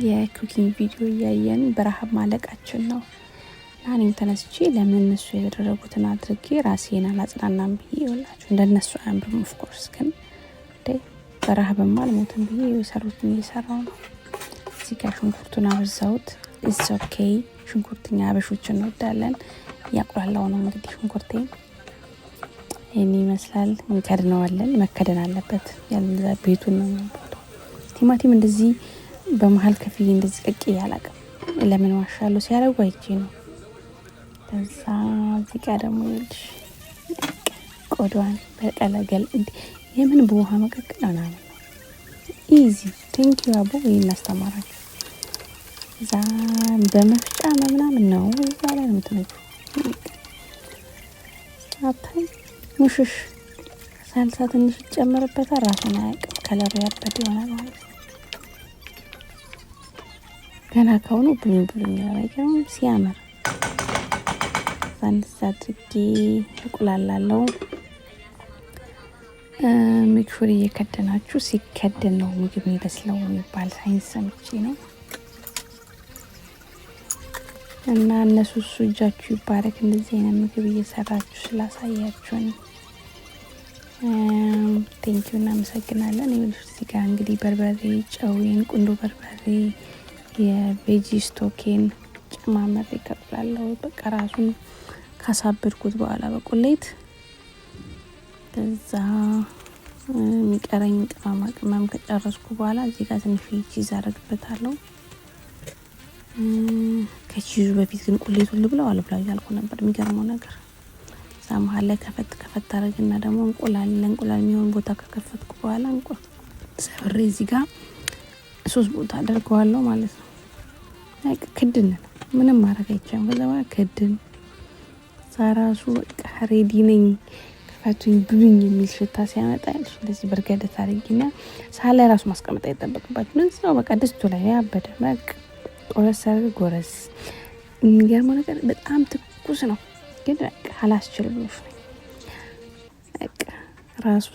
የኩኪንግ ቪዲዮ እያየን በረሃብ ማለቃችን ነው። እኔም ተነስቼ ለምን እሱ ያደረጉትን አድርጌ ራሴን አላጽናናም ብዬ ይኸውላችሁ እንደነሱ አያምርም። ኦፍ ኮርስ ግን በረሃብማ አልሞትም ብዬ የሰሩትን እየሰራው ነው። እዚህ ጋር ሽንኩርቱን አበዛሁት። ኢትስ ኦኬ። ሽንኩርትኛ አበሾች እንወዳለን። ያቁላላው ነው እንግዲህ ሽንኩርቴን ይሄን ይመስላል። እንከድነዋለን። መከደን አለበት ያለዛ ቤቱን ነው የሚያቦታው። ቲማቲም እንደዚህ በመሃል ከፍዬ እንደዚህ ቀቅዬ አላውቅም። ለምን ዋሻለሁ ሲያደርጉ አይቼ ነው። ከዛ እዚህ ጋር ደግሞ ይልሽ ቆዳዋን በቀለገል የምን በውሃ መቀቀል ነው። ኢዚ ቴንክ ዩ አቦ ይሄን አስተማራችሁ። እዛ በመፍጫ ምናምን ነው እዛ ላይ ነው የምትመጪው። አታይ ሙሽሽ ሳልሳ ትንሽ ጨምርበታል። ራሱን አያውቅም። ከለሩ ያበደ ይሆናል ማለት ነው። ገና ከሆነ ብሉኝ ያረጋም ሲያምር አንድ አድርጌ እቁላላለሁ። ሚክሹር እየከደናችሁ ሲከደን ነው ምግብ የሚበስለው የሚባል ሳይንስ ሰምቼ ነው። እና እነሱ እጃችሁ ይባረክ እንደዚህ አይነት ምግብ እየሰራችሁ ስላሳያችሁን ቴንኪው እናመሰግናለን። ይኸውልሽ እዚህ ጋር እንግዲህ በርበሬ፣ ጨውን፣ ቁንዶ በርበሬ፣ የቬጂ ስቶኬን ጨማመሬ እቀቅላለሁ። በቃ ራሱን ካሳበድኩት በኋላ በቁሌት ከዛ የሚቀረኝ ቅመም ከጨረስኩ በኋላ እዚህ ጋር ትንሽ ቺዝ አደርግበታለሁ። ከቺዙ በፊት ግን ቁሌቱን ልብለው እያልኩ ነበር። የሚገርመው ነገር እዛ መሀል ላይ ከፈት አደርግና ደግሞ እንቁላል የሚሆን ቦታ ከከፈትኩ በኋላ ሰብሬ እዚህ ጋር 3 ቦታ አደርገዋለሁ ማለት ነው። ክድን ምንም ማድረግ አይቻልም። ከዛ በኋላ ክድን ዛራሱ በቃ ሬዲ ነኝ ከፈቱኝ ብሉኝ የሚል ሽታ ሲያመጣ እንደዚህ በርገደ ታሪክና ሳለ ራሱ ማስቀመጥ አይጠበቅባችሁ። ነው በቃ ድስቱ ላይ ያበደ በቃ ጎረስ። የሚገርመው ነገር በጣም ትኩስ ነው፣ ግን በቃ አላስችልም ነው በቃ ራሱ